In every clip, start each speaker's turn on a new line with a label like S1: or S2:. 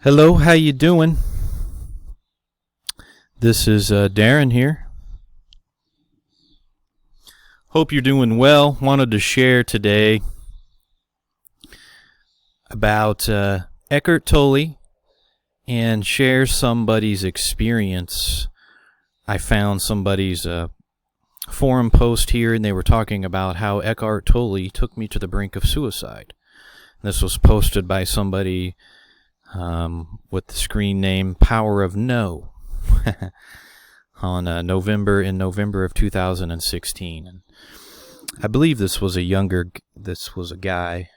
S1: Hello, how you doing? This is Darren here. Hope you're doing well. Wanted to share today about Eckhart Tolle and share somebody's experience. I found somebody's forum post here, and they were talking about how Eckhart Tolle took me to the brink of suicide. This was posted by somebody with the screen name Power of No on November of 2016. And I believe this was a guy,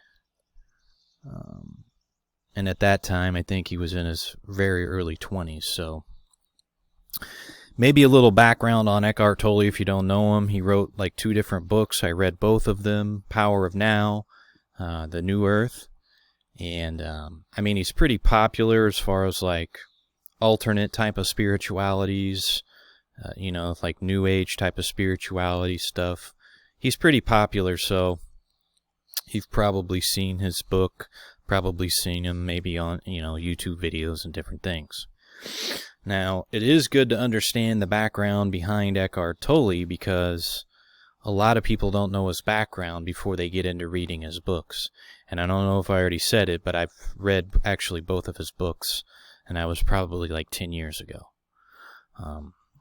S1: and at that time I think he was in his very early 20s. So maybe a little background on Eckhart Tolle if you don't know him. He wrote like 2 different books. I read both of them, Power of Now, The New Earth. And, he's pretty popular as far as, like, alternate type of spiritualities, like New Age type of spirituality stuff. He's pretty popular, so you've probably seen his book, probably seen him maybe on, YouTube videos and different things. Now, it is good to understand the background behind Eckhart Tolle because a lot of people don't know his background before they get into reading his books. And I don't know if I already said it, but I've read actually both of his books, and that was probably like 10 years ago.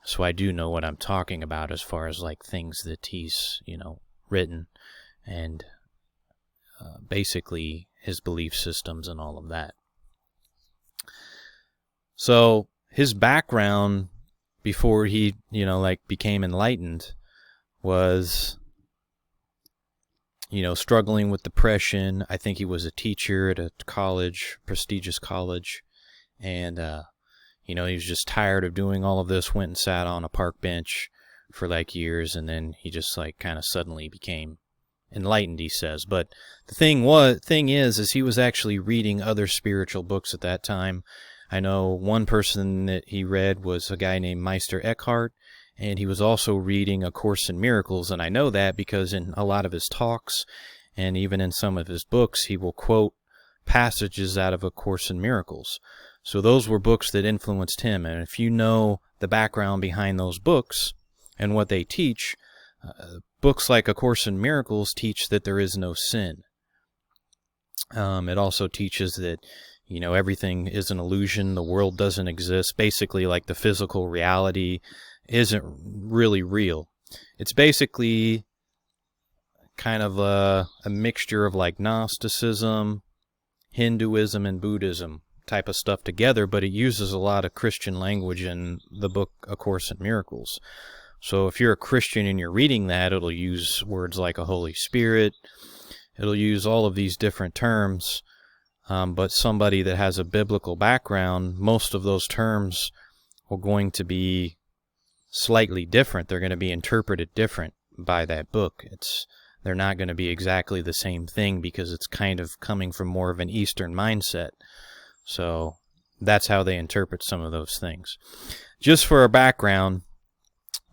S1: So I do know what I'm talking about as far as like things that he's, written, and basically his belief systems and all of that. So his background before he, became enlightened was, struggling with depression. I think he was a teacher at a college, prestigious college, and, he was just tired of doing all of this, went and sat on a park bench for like years, and then he just like kind of suddenly became enlightened, he says. But the thing is he was actually reading other spiritual books at that time. I know one person that he read was a guy named Meister Eckhart, and he was also reading A Course in Miracles, and I know that because in a lot of his talks, and even in some of his books, he will quote passages out of A Course in Miracles. So those were books that influenced him, and if you know the background behind those books and what they teach, books like A Course in Miracles teach that there is no sin. It also teaches that everything is an illusion, the world doesn't exist, basically like the physical reality isn't really real. It's basically kind of a mixture of like Gnosticism, Hinduism, and Buddhism type of stuff together, but it uses a lot of Christian language in the book A Course in Miracles. So if you're a Christian and you're reading that, it'll use words like a Holy Spirit, it'll use all of these different terms, but somebody that has a biblical background, most of those terms are going to be slightly different. They're going to be interpreted different by that book. They're not going to be exactly the same thing because it's kind of coming from more of an Eastern mindset. So that's how they interpret some of those things. Just for a background,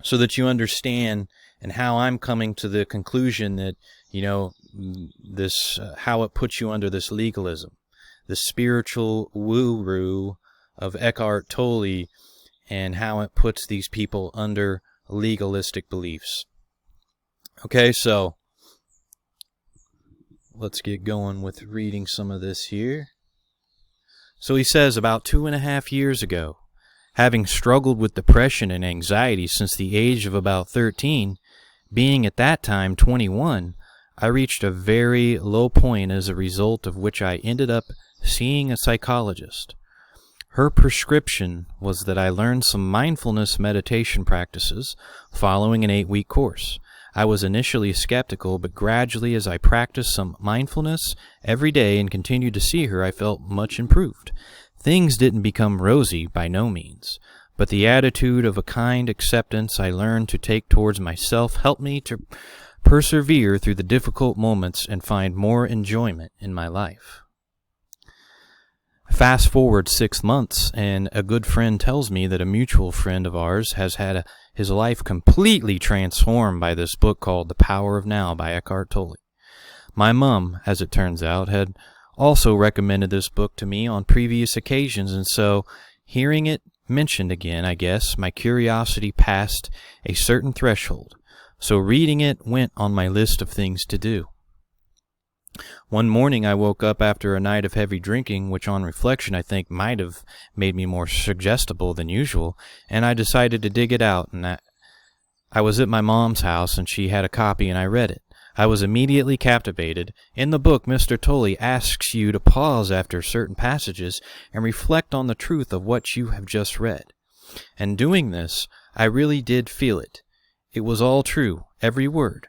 S1: so that you understand and how I'm coming to the conclusion that, this how it puts you under this legalism, the spiritual woo-woo of Eckhart Tolle, and how it puts these people under legalistic beliefs. Okay, so let's get going with reading some of this here. So he says, about 2.5 years ago, having struggled with depression and anxiety since the age of about 13, being at that time 21, I reached a very low point as a result of which I ended up seeing a psychologist. Her prescription was that I learn some mindfulness meditation practices following an 8-week course. I was initially skeptical, but gradually as I practiced some mindfulness every day and continued to see her, I felt much improved. Things didn't become rosy by no means, but the attitude of a kind acceptance I learned to take towards myself helped me to persevere through the difficult moments and find more enjoyment in my life. Fast forward 6 months, and a good friend tells me that a mutual friend of ours has had his life completely transformed by this book called The Power of Now by Eckhart Tolle. My mom, as it turns out, had also recommended this book to me on previous occasions, and so hearing it mentioned again, I guess, my curiosity passed a certain threshold. So reading it went on my list of things to do. One morning I woke up after a night of heavy drinking, which on reflection I think might have made me more suggestible than usual, and I decided to dig it out, and I was at my mom's house, and she had a copy, and I read it. I was immediately captivated. In the book, Mr. Tolle asks you to pause after certain passages and reflect on the truth of what you have just read. And doing this, I really did feel it. It was all true, every word.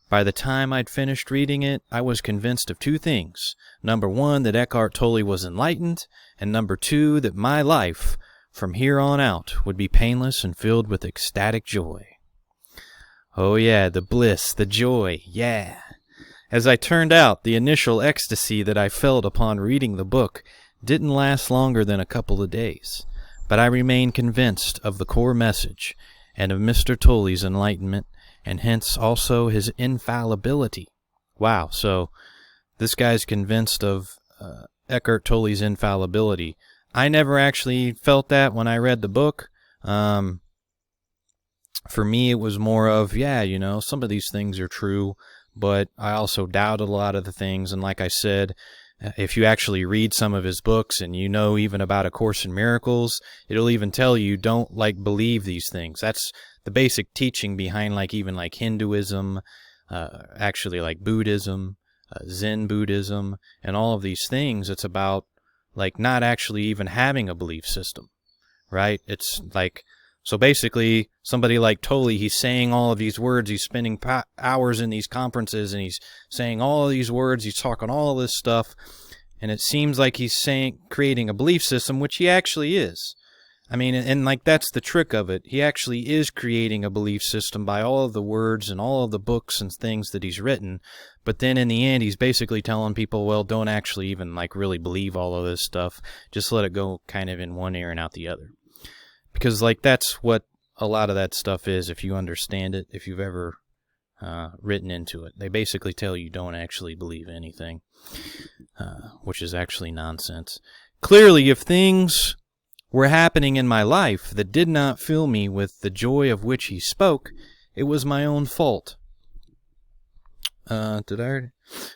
S1: By the time I'd finished reading it, I was convinced of two things. Number one, that Eckhart Tolle was enlightened, and number two, that my life, from here on out, would be painless and filled with ecstatic joy. Oh yeah, the bliss, the joy, yeah. As I turned out, the initial ecstasy that I felt upon reading the book didn't last longer than a couple of days, but I remained convinced of the core message and of Mr. Tolle's enlightenment, and hence also his infallibility. Wow, so this guy's convinced of Eckhart Tolle's infallibility. I never actually felt that when I read the book. For me, it was more of, yeah, you know, some of these things are true, but I also doubted a lot of the things. And like I said, if you actually read some of his books and you know even about A Course in Miracles, it'll even tell you don't believe these things. That's the basic teaching behind even Hinduism, actually like Buddhism, Zen Buddhism, and all of these things. It's about not actually even having a belief system, right? It's so basically, somebody like Tolle, he's saying all of these words, he's spending hours in these conferences, and he's saying all of these words, he's talking all of this stuff, and it seems like he's creating a belief system, which he actually is. I mean, and that's the trick of it. He actually is creating a belief system by all of the words and all of the books and things that he's written, but then in the end, he's basically telling people, well, don't actually even really believe all of this stuff. Just let it go kind of in one ear and out the other. Because that's what a lot of that stuff is, if you understand it, if you've ever written into it. They basically tell you don't actually believe anything, which is actually nonsense. Clearly, if things were happening in my life that did not fill me with the joy of which he spoke, it was my own fault.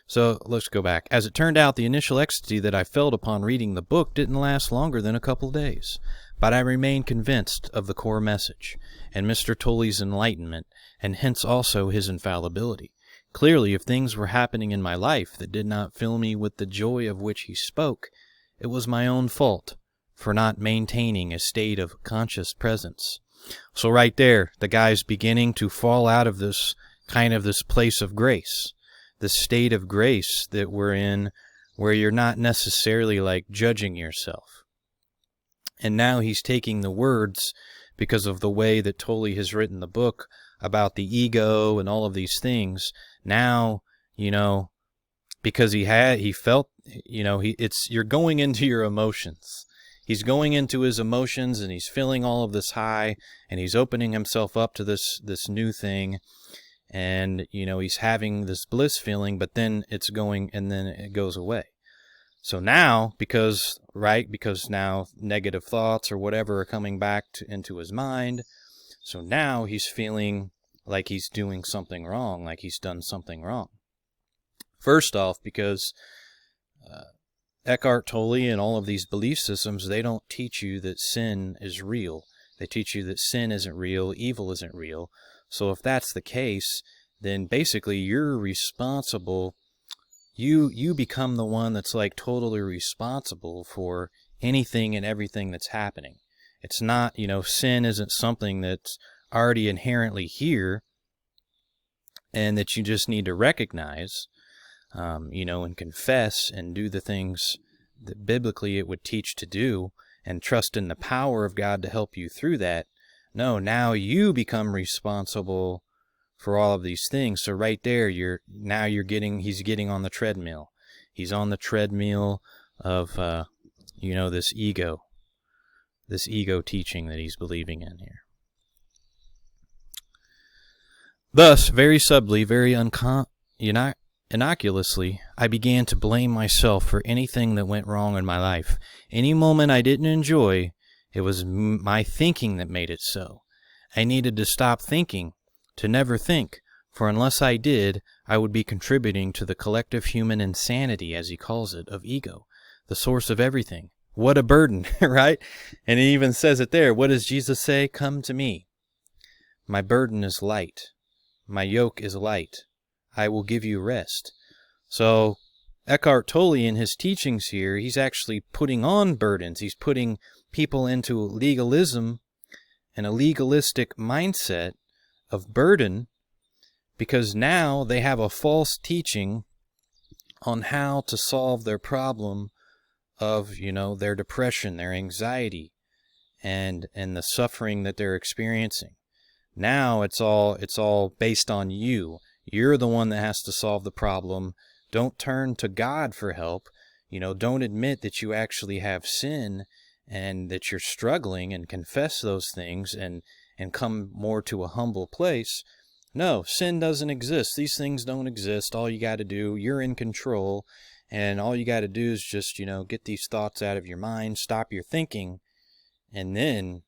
S1: So let's go back. As it turned out, the initial ecstasy that I felt upon reading the book didn't last longer than a couple of days. But I remained convinced of the core message, and Mr. Tolle's enlightenment, and hence also his infallibility. Clearly, if things were happening in my life that did not fill me with the joy of which he spoke, it was my own fault for not maintaining a state of conscious presence. So right there, the guy's beginning to fall out of this place of grace, the state of grace that we're in, where you're not necessarily judging yourself. And now he's taking the words, because of the way that Tolle has written the book about the ego and all of these things. Now, because he felt, you're going into your emotions. He's going into his emotions, and he's feeling all of this high, and he's opening himself up to this now thing, and he's having this bliss feeling, but then it's going, and then it goes away. So now, because now negative thoughts or whatever are coming back into his mind, so now he's feeling like he's doing something wrong, like he's done something wrong. First off, because Eckhart Tolle and all of these belief systems, they don't teach you that sin is real. They teach you that sin isn't real, evil isn't real. So if that's the case, then basically you're responsible. You become the one that's totally responsible for anything and everything that's happening. It's not, sin isn't something that's already inherently here and that you just need to recognize, and confess and do the things that biblically it would teach to do and trust in the power of God to help you through that. No, now you become responsible for all of these things. So right there, he's getting on the treadmill. He's on the treadmill of, this ego teaching that he's believing in here. Thus, very subtly, very innocuously, I began to blame myself for anything that went wrong in my life. Any moment I didn't enjoy, it was my thinking that made it so. I needed to stop thinking, to never think, for unless I did, I would be contributing to the collective human insanity, as he calls it, of ego, the source of everything. What a burden, right? And he even says it there. What does Jesus say? Come to me. My burden is light. My yoke is light. I will give you rest. So Eckhart Tolle, in his teachings here, he's actually putting on burdens. He's putting people into legalism and a legalistic mindset of burden, because now they have a false teaching on how to solve their problem of, their depression, their anxiety, and the suffering that they're experiencing. Now it's all based on you. You're the one that has to solve the problem. Don't turn to God for help. Don't admit that you actually have sin and that you're struggling, and confess those things and come more to a humble place. No, sin doesn't exist. These things don't exist. All you got to do, you're in control, and all you got to do is just, get these thoughts out of your mind, stop your thinking, and then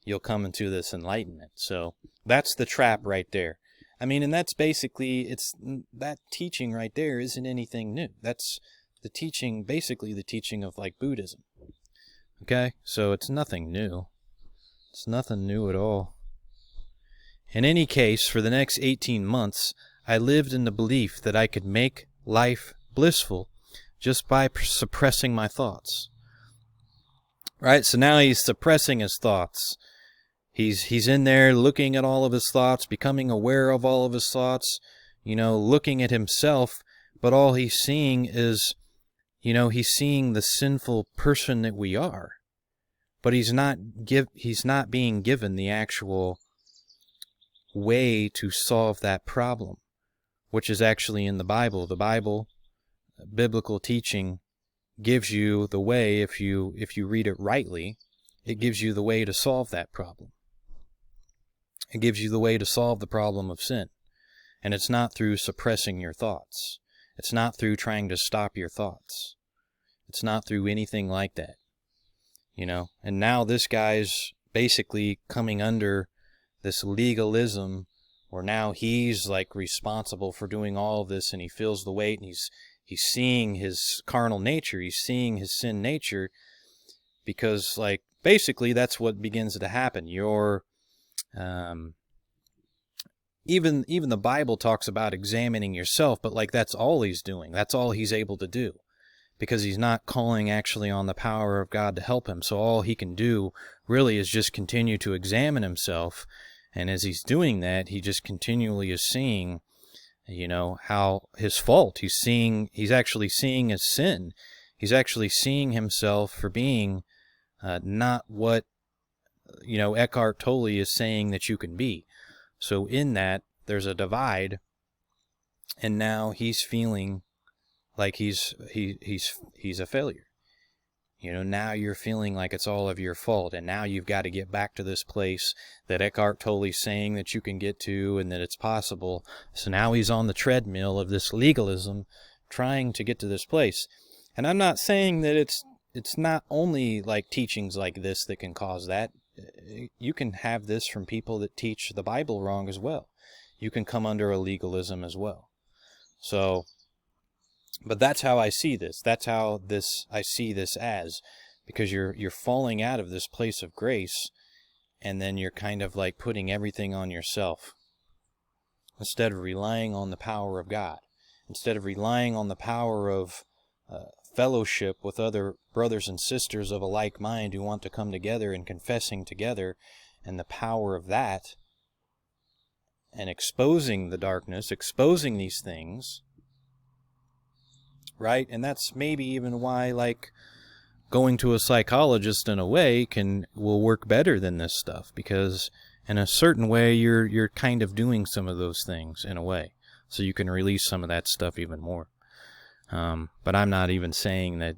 S1: you'll come into this enlightenment. So that's the trap right there. And that's basically, that teaching right there isn't anything new. That's the teaching, basically the teaching of like Buddhism. Okay, so it's nothing new. It's nothing new at all. In any case, for the next 18 months, I lived in the belief that I could make life blissful just by suppressing my thoughts. Right, so now he's suppressing his thoughts. He's in there looking at all of his thoughts, becoming aware of all of his thoughts, looking at himself, but all he's seeing is, he's seeing the sinful person that we are. But he's not being given the actual way to solve that problem, which is actually in the Bible. The Bible, biblical teaching, gives you the way. If you read it rightly, it gives you the way to solve that problem. It gives you the way to solve the problem of sin. And it's not through suppressing your thoughts. It's not through trying to stop your thoughts. It's not through anything like that. And now this guy's basically coming under this legalism, where now he's like responsible for doing all of this, and he feels the weight, and he's seeing his carnal nature, he's seeing his sin nature, because like basically that's what begins to happen. Even the Bible talks about examining yourself, but like that's all he's doing. That's all he's able to do, because he's not calling actually on the power of God to help him. So all he can do really is just continue to examine himself. And as he's doing that, he just continually is seeing, how his fault. He's actually seeing his sin. He's actually seeing himself for being not what, Eckhart Tolle is saying that you can be. So in that, there's a divide, and now he's feeling like he's a failure. Now you're feeling like it's all of your fault, and now you've got to get back to this place that Eckhart Tolle's saying that you can get to and that it's possible. So now he's on the treadmill of this legalism, trying to get to this place. And I'm not saying that it's not only like teachings like this that can cause that. You can have this from people that teach the Bible wrong as well. You can come under a legalism as well. So, but that's how I see this. That's how I see this as, because you're falling out of this place of grace, and then you're kind of like putting everything on yourself instead of relying on the power of God, instead of relying on the power of fellowship with other brothers and sisters of a like mind who want to come together and confessing together, and the power of that, and exposing the darkness, exposing these things, right? And that's maybe even why like going to a psychologist in a way will work better than this stuff, because in a certain way you're kind of doing some of those things in a way, so you can release some of that stuff even more. But I'm not even saying that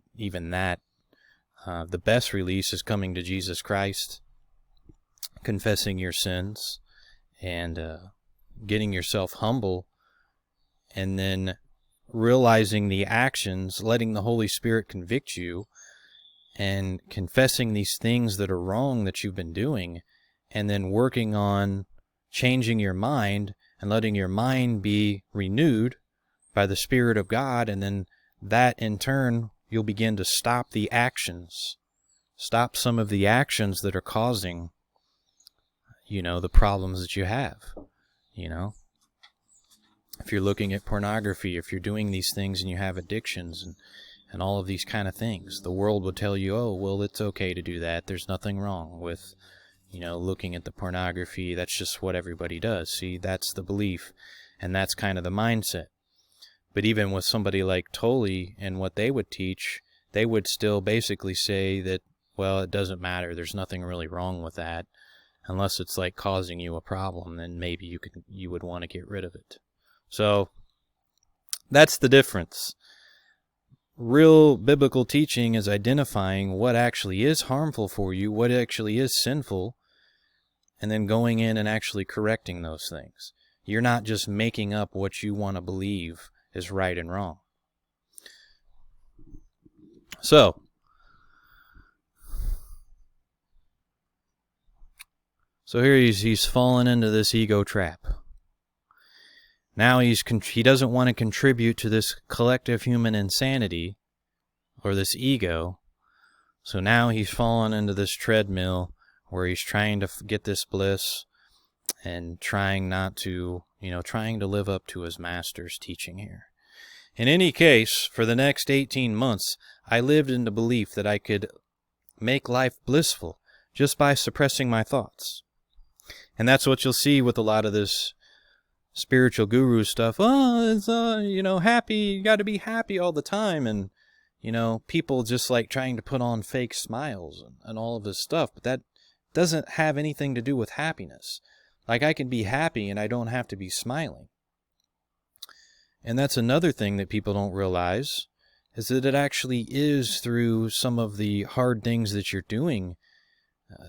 S1: the best release is coming to Jesus Christ, confessing your sins, and getting yourself humble, and then realizing the actions, letting the Holy Spirit convict you, and confessing these things that are wrong that you've been doing, and then working on changing your mind and letting your mind be renewed by the Spirit of God, and then that in turn, you'll begin to stop the actions. Stop some of the actions that are causing, the problems that you have, If you're looking at pornography, if you're doing these things and you have addictions and all of these kind of things, the world will tell you, oh, well, it's okay to do that. There's nothing wrong with, looking at the pornography. That's just what everybody does. See, that's the belief, and that's kind of the mindset. But even with somebody like Tolle and what they would teach, they would still basically say that, well, it doesn't matter. There's nothing really wrong with that. Unless it's like causing you a problem, then maybe you would want to get rid of it. So that's the difference. Real biblical teaching is identifying what actually is harmful for you, what actually is sinful, and then going in and actually correcting those things. You're not just making up what you want to believe is right and wrong. So here he's fallen into this ego trap. Now he doesn't want to contribute to this collective human insanity or this ego. So now he's fallen into this treadmill where he's trying to get this bliss and trying to live up to his master's teaching here. In any case, for the next 18 months, I lived in the belief that I could make life blissful just by suppressing my thoughts. And that's what you'll see with a lot of this spiritual guru stuff. Oh, it's, happy. You got to be happy all the time. And, people just like trying to put on fake smiles and all of this stuff. But that doesn't have anything to do with happiness. Like, I can be happy and I don't have to be smiling. And that's another thing that people don't realize, is that it actually is through some of the hard things that you're doing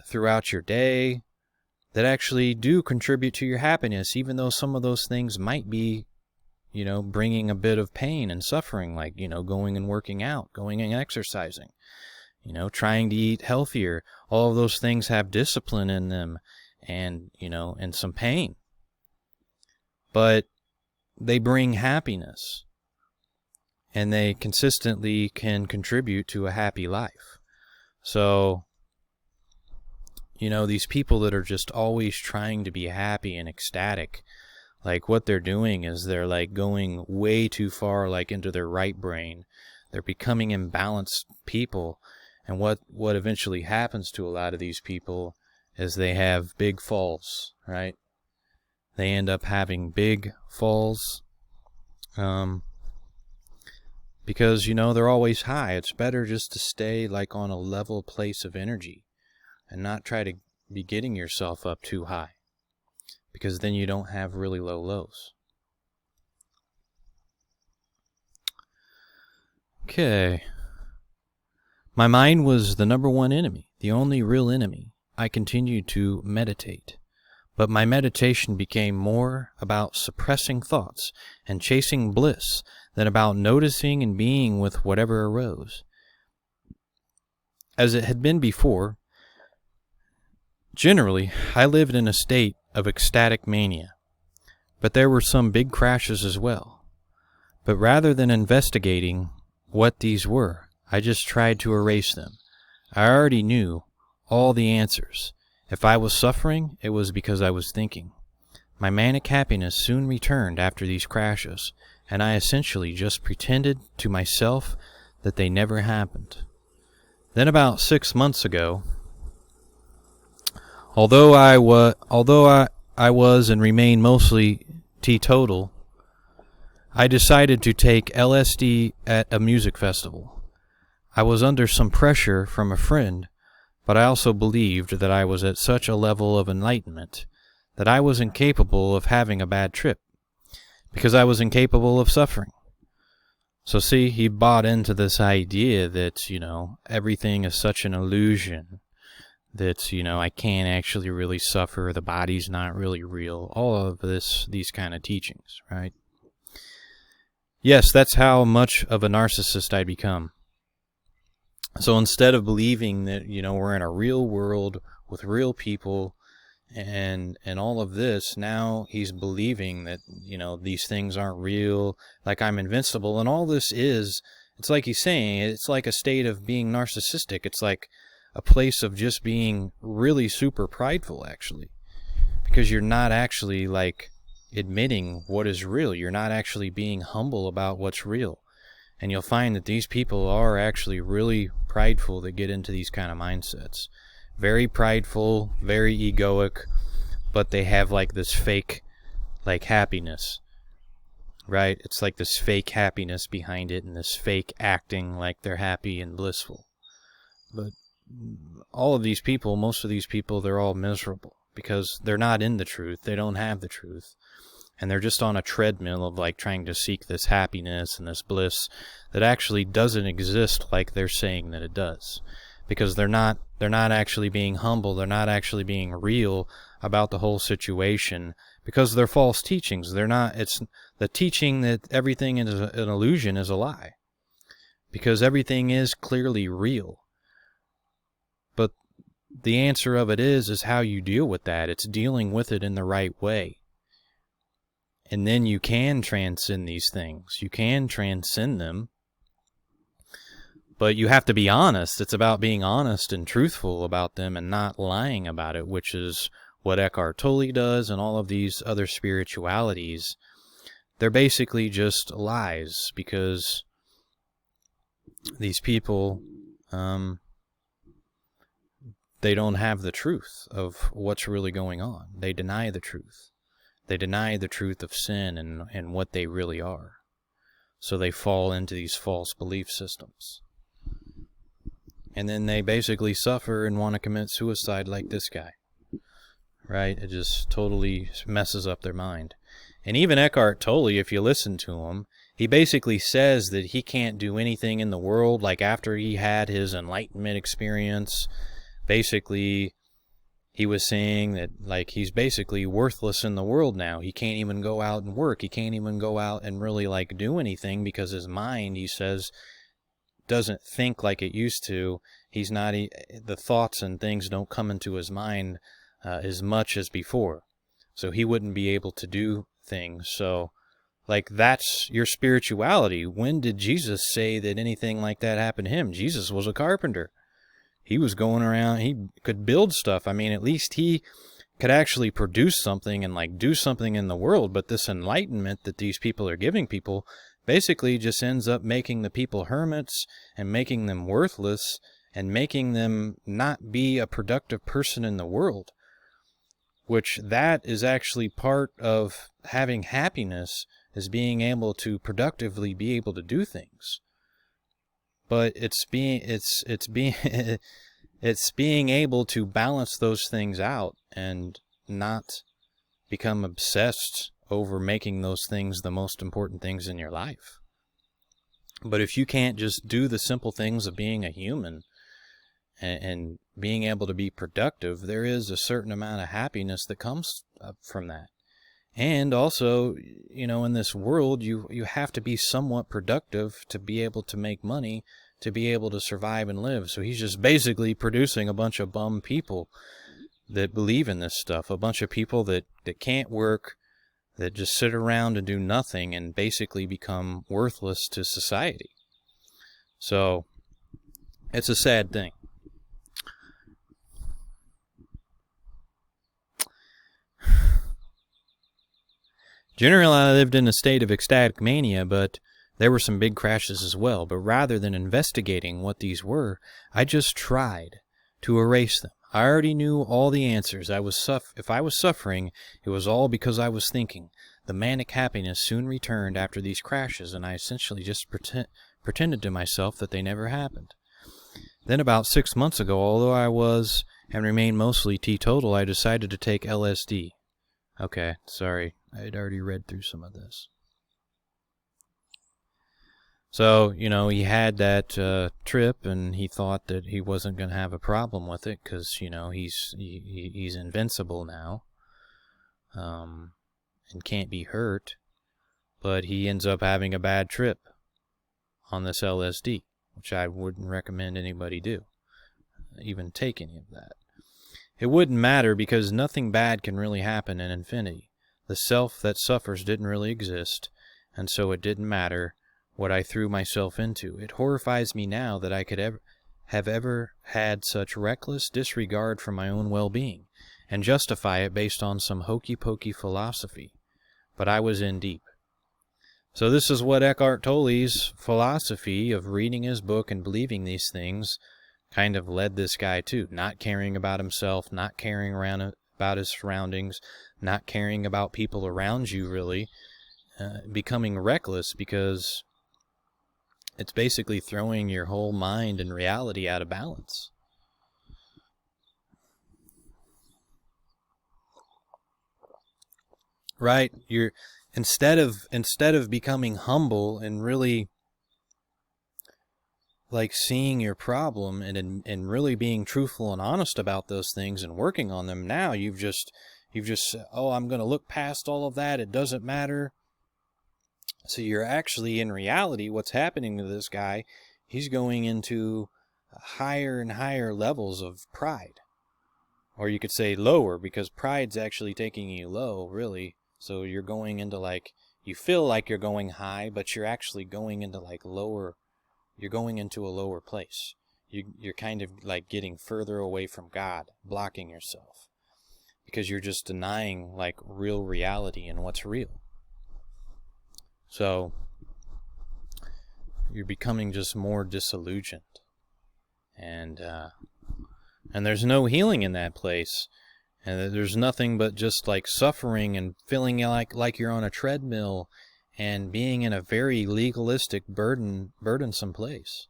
S1: throughout your day that actually do contribute to your happiness, even though some of those things might be, bringing a bit of pain and suffering, like, going and working out, going and exercising, trying to eat healthier. All of those things have discipline in them and, and some pain. But they bring happiness, and they consistently can contribute to a happy life. So, these people that are just always trying to be happy and ecstatic, like what they're doing is they're like going way too far, like into their right brain. They're becoming imbalanced people. And what eventually happens to a lot of these people is they have big falls, right? They end up having big falls because, they're always high. It's better just to stay like on a level place of energy and not try to be getting yourself up too high, because then you don't have really low lows. Okay. My mind was the number one enemy, the only real enemy. I continued to meditate. But my meditation became more about suppressing thoughts and chasing bliss than about noticing and being with whatever arose. As it had been before, generally, I lived in a state of ecstatic mania. But there were some big crashes as well. But rather than investigating what these were, I just tried to erase them. I already knew all the answers. If I was suffering, it was because I was thinking. My manic happiness soon returned after these crashes, and I essentially just pretended to myself that they never happened. Then about 6 months ago, although I was and remain mostly teetotal, I decided to take LSD at a music festival. I was under some pressure from a friend, but I also believed that I was at such a level of enlightenment that I was incapable of having a bad trip, because I was incapable of suffering. So see, he bought into this idea that, everything is such an illusion, that, I can't actually really suffer, the body's not really real, all of these kind of teachings, right? Yes, that's how much of a narcissist I become. So instead of believing that, we're in a real world with real people and all of this, now he's believing that, these things aren't real, like I'm invincible. And all this is, it's like he's saying, it's like a state of being narcissistic. It's like a place of just being really super prideful, actually, because you're not actually like admitting what is real. You're not actually being humble about what's real. And you'll find that these people are actually really prideful that get into these kind of mindsets. Very prideful, very egoic, but they have like this fake like happiness, right? It's like this fake happiness behind it and this fake acting like they're happy and blissful. But all of these people, most of these people, they're all miserable because they're not in the truth. They don't have the truth. And they're just on a treadmill of like trying to seek this happiness and this bliss that actually doesn't exist like they're saying that it does. Because they're not actually being humble, they're not actually being real about the whole situation, because they're false teachings. It's the teaching that everything is an illusion is a lie. Because everything is clearly real. But the answer of it is how you deal with that. It's dealing with it in the right way. And then you can transcend these things. You can transcend them. But you have to be honest. It's about being honest and truthful about them and not lying about it, which is what Eckhart Tolle does and all of these other spiritualities. They're basically just lies because these people, they don't have the truth of what's really going on. They deny the truth. They deny the truth of sin and what they really are. So they fall into these false belief systems. And then they basically suffer and want to commit suicide like this guy. Right? It just totally messes up their mind. And even Eckhart Tolle, if you listen to him, he basically says that he can't do anything in the world. Like after he had his enlightenment experience, basically he was saying that like he's basically worthless in the world now. He can't even go out and work. He can't even go out and really like do anything because his mind, he says, doesn't think like it used to. He's not, the thoughts and things don't come into his mind as much as before. So he wouldn't be able to do things. So like that's your spirituality. When did Jesus say that anything like that happened to him? Jesus was a carpenter. He was going around, he could build stuff. I mean, at least he could actually produce something and like do something in the world. But this enlightenment that these people are giving people basically just ends up making the people hermits and making them worthless and making them not be a productive person in the world. Which that is actually part of having happiness, is being able to productively be able to do things. But it's being able to balance those things out and not become obsessed over making those things the most important things in your life. But if you can't just do the simple things of being a human and being able to be productive, there is a certain amount of happiness that comes from that. And also, in this world, you have to be somewhat productive to be able to make money, to be able to survive and live. So he's just basically producing a bunch of bum people that believe in this stuff, a bunch of people that can't work, that just sit around and do nothing and basically become worthless to society. So it's a sad thing. Generally, I lived in a state of ecstatic mania, but there were some big crashes as well. But rather than investigating what these were, I just tried to erase them. I already knew all the answers. If I was suffering, it was all because I was thinking. The manic happiness soon returned after these crashes, and I essentially just pretended to myself that they never happened. Then about 6 months ago, although I was and remained mostly teetotal, I decided to take LSD. Okay, sorry. I had already read through some of this. So, he had that trip, and he thought that he wasn't going to have a problem with it because, he's invincible now and can't be hurt. but he ends up having a bad trip on this LSD, which I wouldn't recommend anybody do, even take any of that. It wouldn't matter because nothing bad can really happen in infinity. The self that suffers didn't really exist, and so it didn't matter what I threw myself into. It horrifies me now that I could have ever had such reckless disregard for my own well-being, and justify it based on some hokey-pokey philosophy. But I was in deep. So this is what Eckhart Tolle's philosophy of reading his book and believing these things kind of led this guy to. Not caring about himself, not caring about his surroundings, not caring about people around you, really. Becoming reckless because it's basically throwing your whole mind and reality out of balance. Right? You're instead of becoming humble and really like seeing your problem and really being truthful and honest about those things and working on them, now you've just oh, I'm going to look past all of that, it doesn't matter. So you're actually, in reality, what's happening to this guy, he's going into higher and higher levels of pride. Or you could say lower, because pride's actually taking you low, really. So you're going into like, you feel like you're going high, but you're actually going into like lower, you're going into a lower place. You're kind of like getting further away from God, blocking yourself. Because you're just denying like real reality and what's real. So you're becoming just more disillusioned, and there's no healing in that place, and there's nothing but just like suffering and feeling like you're on a treadmill and being in a very legalistic, burdensome place.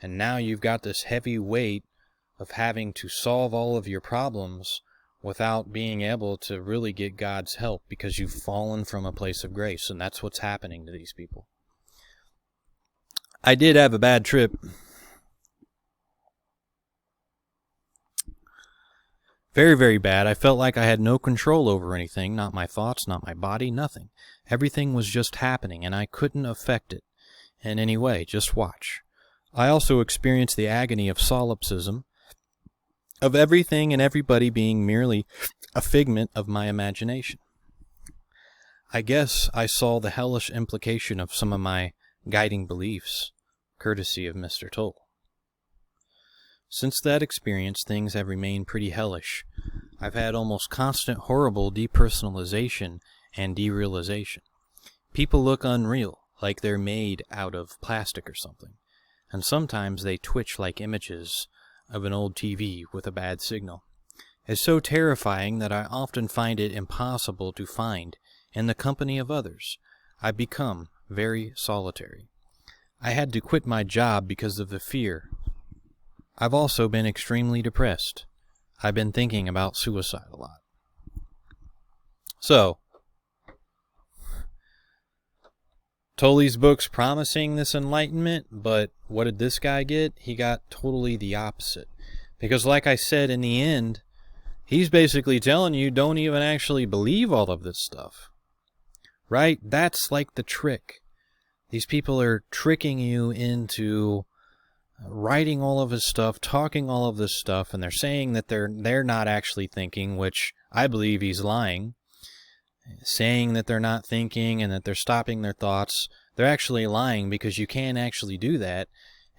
S1: And now you've got this heavy weight of having to solve all of your problems without being able to really get God's help because you've fallen from a place of grace, and that's what's happening to these people. I did have a bad trip. Very, very bad. I felt like I had no control over anything, not my thoughts, not my body, nothing. Everything was just happening, and I couldn't affect it in any way. Just watch. I also experienced the agony of solipsism, of everything and everybody being merely a figment of my imagination. I guess I saw the hellish implication of some of my guiding beliefs, courtesy of Mr. Tolle. Since that experience, things have remained pretty hellish. I've had almost constant horrible depersonalization and derealization. People look unreal, like they're made out of plastic or something, and sometimes they twitch like images of an old TV with a bad signal. It's so terrifying that I often find it impossible to find in the company of others. I become very solitary. I had to quit my job because of the fear. I've also been extremely depressed. I've been thinking about suicide a lot. So, Tolle's book's promising this enlightenment, but what did this guy get? He got totally the opposite. Because like I said, in the end, he's basically telling you don't even actually believe all of this stuff. Right? That's like the trick. These people are tricking you into writing all of his stuff, talking all of this stuff, and they're saying that they're not actually thinking, which I believe he's lying. Saying that they're not thinking and that they're stopping their thoughts. They're actually lying because you can't actually do that.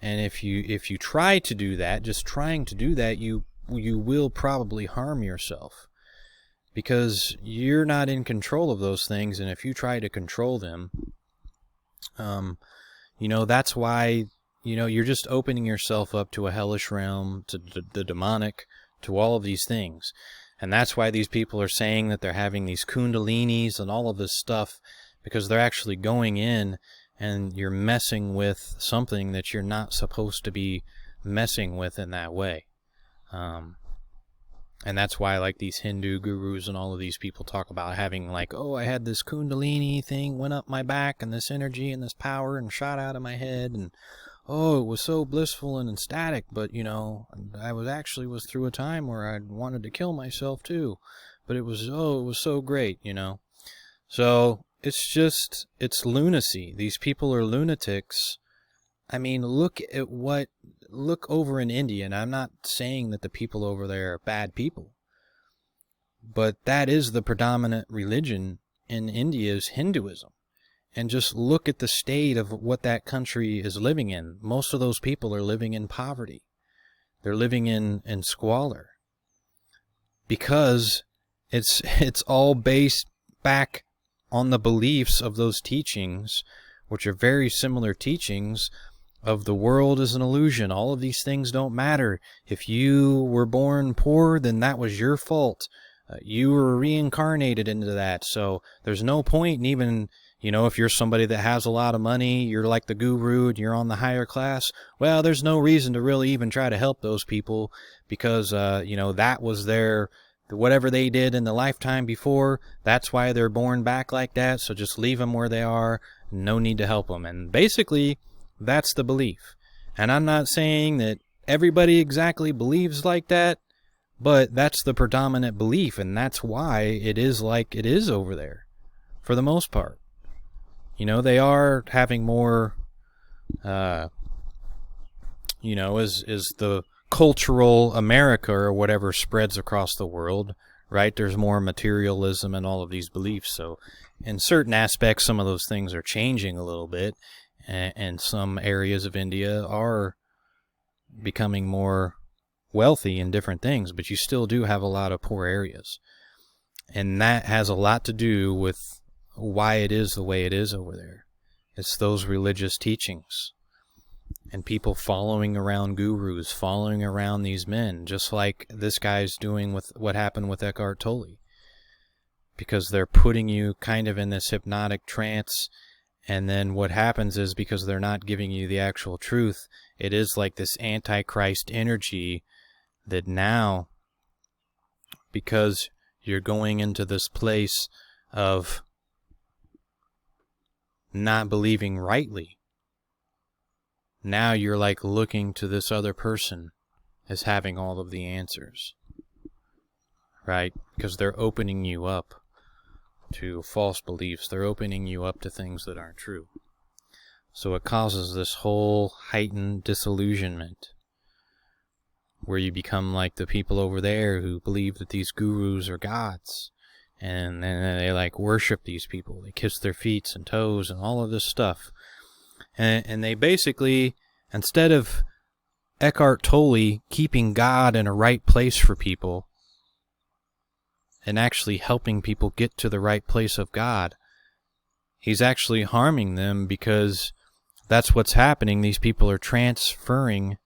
S1: And if you try to do that, just trying to do that, you will probably harm yourself. Because you're not in control of those things, and if you try to control them, that's why, you're just opening yourself up to a hellish realm, to the demonic, to all of these things. And that's why these people are saying that they're having these kundalinis and all of this stuff, because they're actually going in and you're messing with something that you're not supposed to be messing with in that way. And that's why like these Hindu gurus and all of these people talk about having like, oh, I had this kundalini thing went up my back and this energy and this power and shot out of my head, and oh, it was so blissful and ecstatic, but, I was through a time where I wanted to kill myself too. But it was so great, So, it's lunacy. These people are lunatics. I mean, look over in India, and I'm not saying that the people over there are bad people, but that is the predominant religion in India, is Hinduism. And just look at the state of what that country is living in. Most of those people are living in poverty. They're living in squalor. Because it's all based back on the beliefs of those teachings, which are very similar teachings of the world is an illusion. All of these things don't matter. If you were born poor, then that was your fault. You were reincarnated into that. So there's no point in even... if you're somebody that has a lot of money, you're like the guru and you're on the higher class, well, there's no reason to really even try to help those people because, that was whatever they did in the lifetime before, that's why they're born back like that, so just leave them where they are, no need to help them. And basically, that's the belief. And I'm not saying that everybody exactly believes like that, but that's the predominant belief, and that's why it is like it is over there, for the most part. They are having more, as the cultural America or whatever spreads across the world, right? There's more materialism and all of these beliefs. So in certain aspects, some of those things are changing a little bit, and some areas of India are becoming more wealthy in different things, but you still do have a lot of poor areas. And that has a lot to do with why it is the way it is over there. It's those religious teachings and people following around gurus, following around these men, just like this guy's doing with what happened with Eckhart Tolle, because they're putting you kind of in this hypnotic trance, and then what happens is, because they're not giving you the actual truth, it is like this antichrist energy that now, because you're going into this place of not believing rightly, now you're like looking to this other person as having all of the answers, right? Because they're opening you up to false beliefs. They're opening you up to things that aren't true. So it causes this whole heightened disillusionment, where you become like the people over there who believe that these gurus are gods. And then they like worship these people. They kiss their feet and toes and all of this stuff. And they basically, instead of Eckhart Tolle keeping God in a right place for people and actually helping people get to the right place of God, he's actually harming them, because that's what's happening. These people are transferring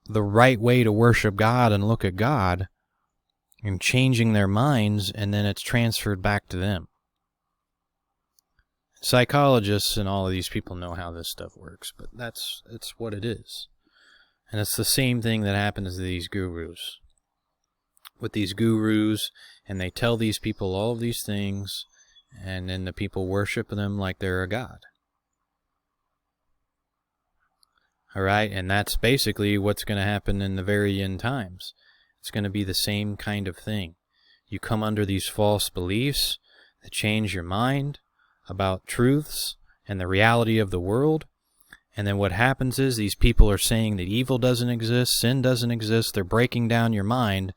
S1: the right way to worship God and look at God, and changing their minds, and then it's transferred back to them. Psychologists and all of these people know how this stuff works, but it's what it is. And it's the same thing that happens to these gurus. With these gurus, and they tell these people all of these things, and then the people worship them like they're a god. Alright, and that's basically what's going to happen in the very end times. It's going to be the same kind of thing. You come under these false beliefs that change your mind about truths and the reality of the world, and then what happens is these people are saying that evil doesn't exist, sin doesn't exist, they're breaking down your mind.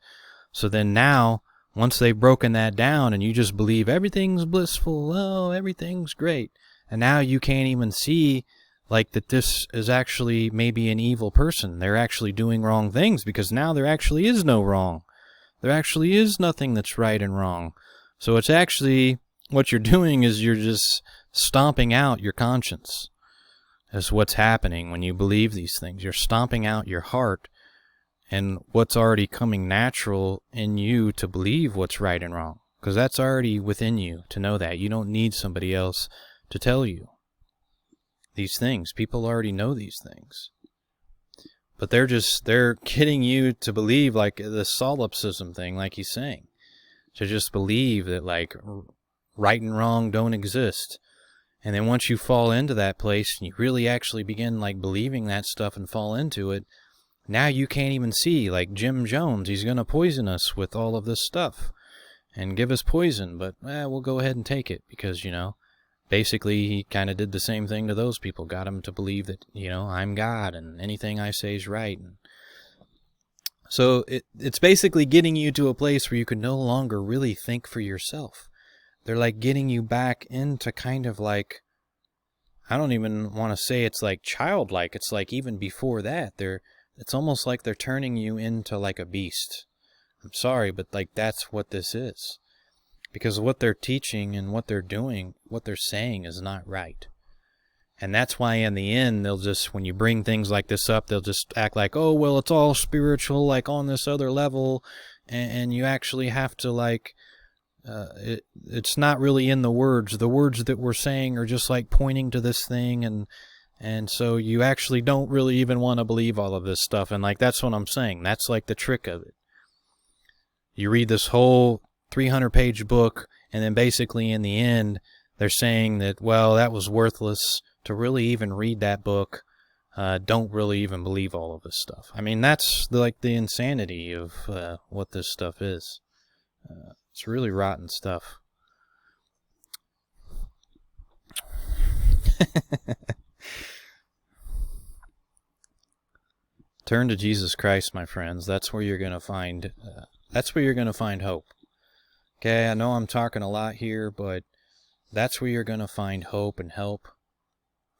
S1: So then now, once they've broken that down and you just believe everything's blissful, oh, everything's great, and now you can't even see like that this is actually maybe an evil person. They're actually doing wrong things, because now there actually is no wrong. There actually is nothing that's right and wrong. So it's actually, what you're doing is you're just stomping out your conscience. That's what's happening when you believe these things. You're stomping out your heart and what's already coming natural in you to believe what's right and wrong. Because that's already within you to know that. You don't need somebody else to tell you these things. People already know these things. But they're getting you to believe like the solipsism thing, like he's saying. To just believe that like right and wrong don't exist. And then once you fall into that place and you really actually begin like believing that stuff and fall into it, now you can't even see, like Jim Jones, he's going to poison us with all of this stuff. and give us poison, but we'll go ahead and take it because, basically he kind of did the same thing to those people, got them to believe that, I'm God and anything I say is right. And so it's basically getting you to a place where you can no longer really think for yourself. They're like getting you back into kind of like, I don't even want to say it's like childlike. It's like even before that, it's almost like they're turning you into like a beast. I'm sorry, but like that's what this is. Because what they're teaching and what they're doing, what they're saying is not right. And that's why in the end, they'll just, when you bring things like this up, they'll just act like, oh, well, it's all spiritual, like on this other level. And you actually have to like, it's not really in the words. The words that we're saying are just like pointing to this thing. And so you actually don't really even want to believe all of this stuff. And like, that's what I'm saying. That's like the trick of it. You read this whole 300-page book, and then basically in the end, they're saying that, well, that was worthless to really even read that book. Don't really even believe all of this stuff. I mean, that's like the insanity of what this stuff is. It's really rotten stuff. Turn to Jesus Christ, my friends. That's where you're going to find. That's where you're going to find hope. Okay, I know I'm talking a lot here, but that's where you're going to find hope and help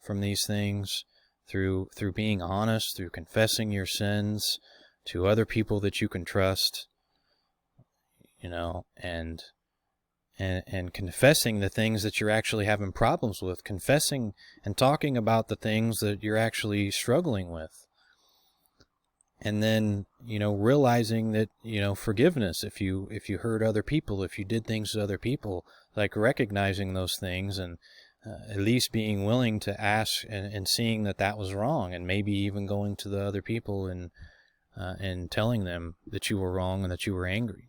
S1: from these things through being honest, through confessing your sins to other people that you can trust, and confessing the things that you're actually having problems with, confessing and talking about the things that you're actually struggling with. And then, realizing that, forgiveness, if you hurt other people, if you did things to other people, like recognizing those things and at least being willing to ask and seeing that was wrong, and maybe even going to the other people and telling them that you were wrong and that you were angry.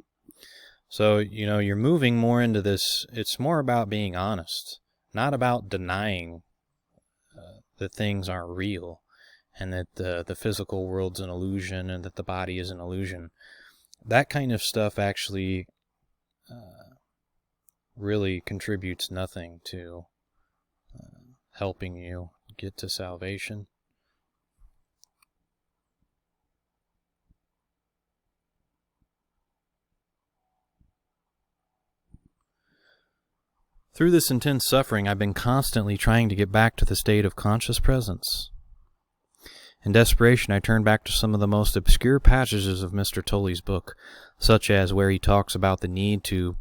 S1: So, you're moving more into this. It's more about being honest, not about denying that things aren't real. And that the physical world's an illusion and that the body is an illusion. That kind of stuff actually really contributes nothing to helping you get to salvation. Through this intense suffering, I've been constantly trying to get back to the state of conscious presence. In desperation, I turned back to some of the most obscure passages of Mr. Tolle's book, such as where he talks about the need to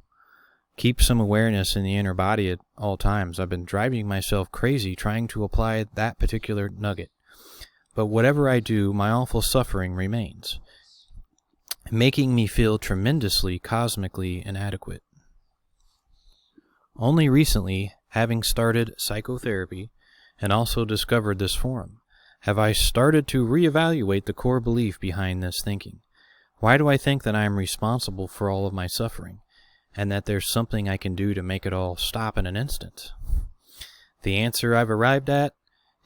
S1: keep some awareness in the inner body at all times. I've been driving myself crazy trying to apply that particular nugget. But whatever I do, my awful suffering remains, making me feel tremendously cosmically inadequate. Only recently, having started psychotherapy and also discovered this forum, have I started to reevaluate the core belief behind this thinking. Why do I think that I am responsible for all of my suffering, and that there's something I can do to make it all stop in an instant? The answer I've arrived at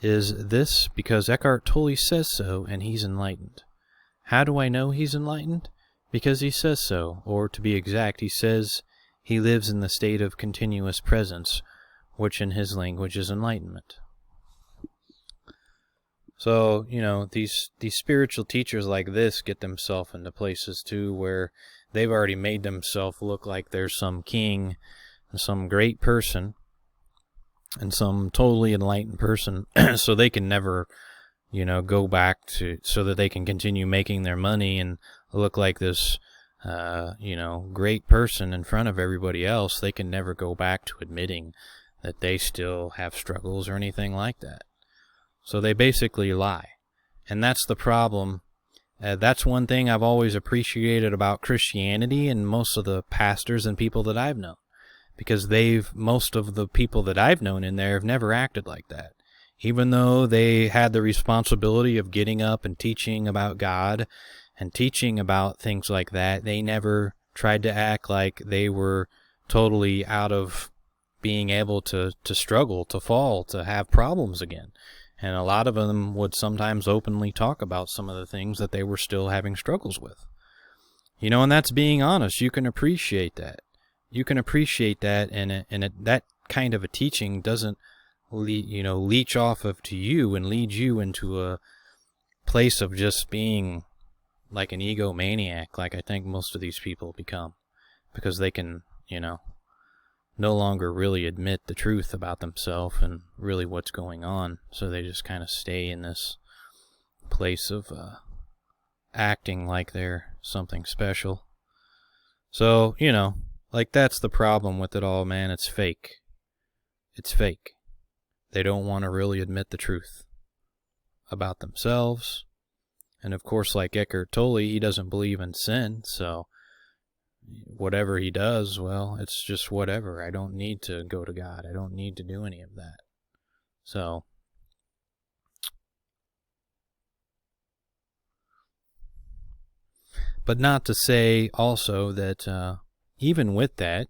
S1: is this: because Eckhart Tolle says so, and he's enlightened. How do I know he's enlightened? Because he says so, or to be exact, he says he lives in the state of continuous presence, which in his language is enlightenment. So, these spiritual teachers like this get themselves into places too where they've already made themselves look like they're some king and some great person and some totally enlightened person so they can never, go back to, so that they can continue making their money and look like this, great person in front of everybody else. They can never go back to admitting that they still have struggles or anything like that. So they basically lie. And that's the problem. That's one thing I've always appreciated about Christianity and most of the pastors and people that I've known. Because most of the people that I've known in there have never acted like that. Even though they had the responsibility of getting up and teaching about God and teaching about things like that, they never tried to act like they were totally out of being able to struggle, to fall, to have problems again. And a lot of them would sometimes openly talk about some of the things that they were still having struggles with. And that's being honest. You can appreciate that. you can appreciate that, and that kind of a teaching doesn't leech off of to you and lead you into a place of just being like an egomaniac, like I think most of these people become, because they can, no longer really admit the truth about themselves and really what's going on. So they just kind of stay in this place of acting like they're something special. So, like that's the problem with it all, man. It's fake. It's fake. They don't want to really admit the truth about themselves. And of course, like Eckhart Tolle, he doesn't believe in sin, so whatever he does, well, it's just whatever. I don't need to go to God. I don't need to do any of that. So, but not to say also that even with that,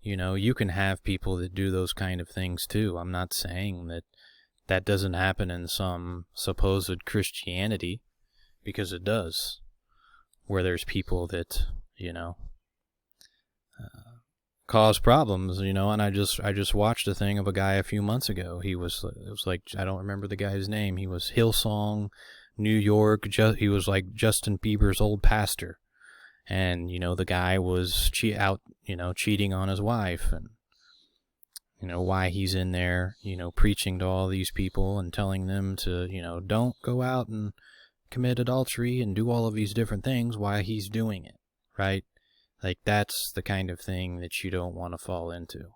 S1: you can have people that do those kind of things too. I'm not saying that doesn't happen in some supposed Christianity, because it does, where there's people that, cause problems, and I just watched a thing of a guy a few months ago. It was like, I don't remember the guy's name. He was Hillsong, New York. He was like Justin Bieber's old pastor. And, the guy was cheating on his wife, and, why he's in there, preaching to all these people and telling them to, don't go out and commit adultery and do all of these different things, why he's doing it, right? Like, that's the kind of thing that you don't want to fall into,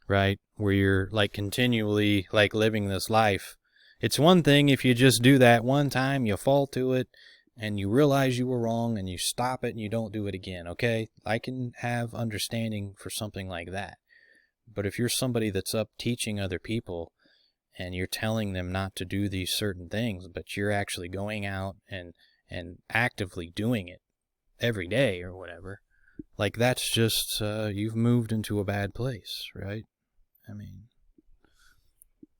S1: right? Where you're, like, continually, like, living this life. It's one thing if you just do that one time, you fall to it, and you realize you were wrong, and you stop it, and you don't do it again, okay? I can have understanding for something like that. But if you're somebody that's up teaching other people, and you're telling them not to do these certain things, but you're actually going out and actively doing it every day or whatever, like that's just, you've moved into a bad place, right? I mean,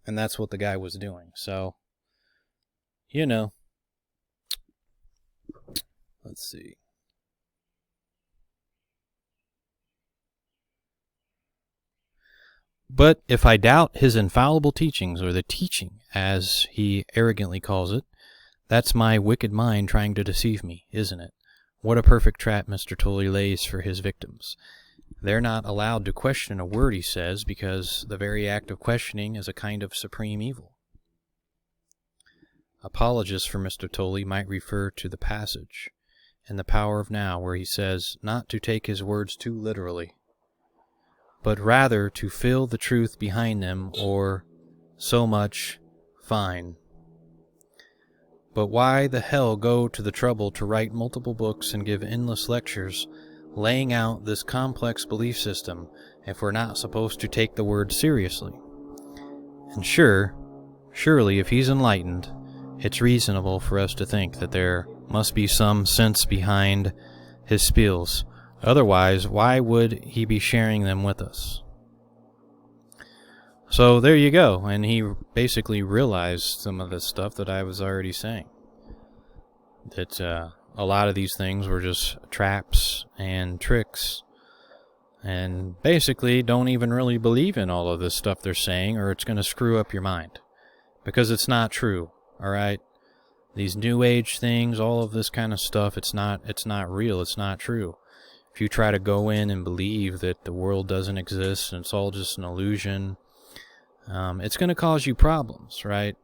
S1: and that's what the guy was doing. So, let's see. But if I doubt his infallible teachings, or the teaching, as he arrogantly calls it, that's my wicked mind trying to deceive me, isn't it? What a perfect trap Mr. Tolle lays for his victims. They're not allowed to question a word he says, because the very act of questioning is a kind of supreme evil. Apologists for Mr. Tolle might refer to the passage in The Power of Now, where he says not to take his words too literally, but rather to feel the truth behind them, or so much, fine. But why the hell go to the trouble to write multiple books and give endless lectures laying out this complex belief system if we're not supposed to take the word seriously? And surely if he's enlightened, it's reasonable for us to think that there must be some sense behind his spiels. Otherwise, why would he be sharing them with us? So there you go, and he basically realized some of the stuff that I was already saying. That a lot of these things were just traps and tricks, and basically don't even really believe in all of this stuff they're saying, or it's going to screw up your mind. Because it's not true, alright? These New Age things, all of this kind of stuff, it's not real, it's not true. If you try to go in and believe that the world doesn't exist and it's all just an illusion, it's going to cause you problems, right?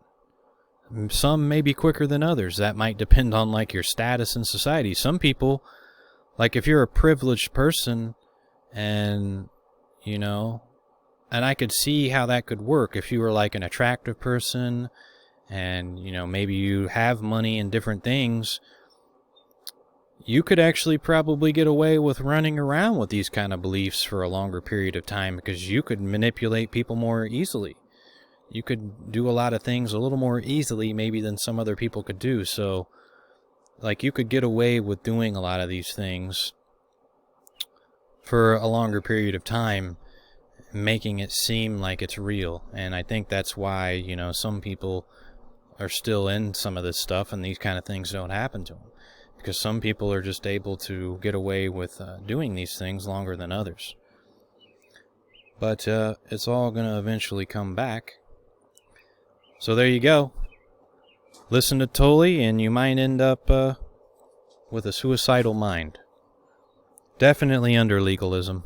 S1: Some may be quicker than others. That might depend on, like, your status in society. Some people, like, if you're a privileged person and, and I could see how that could work if you were, like, an attractive person and, maybe you have money and different things, you could actually probably get away with running around with these kind of beliefs for a longer period of time, because you could manipulate people more easily. You could do a lot of things a little more easily maybe than some other people could do. So, like, you could get away with doing a lot of these things for a longer period of time, making it seem like it's real. And I think that's why, some people are still in some of this stuff and these kind of things don't happen to them. because some people are just able to get away with doing these things longer than others. But it's all going to eventually come back. So there you go. Listen to Tolle, and you might end up with a suicidal mind. Definitely under legalism.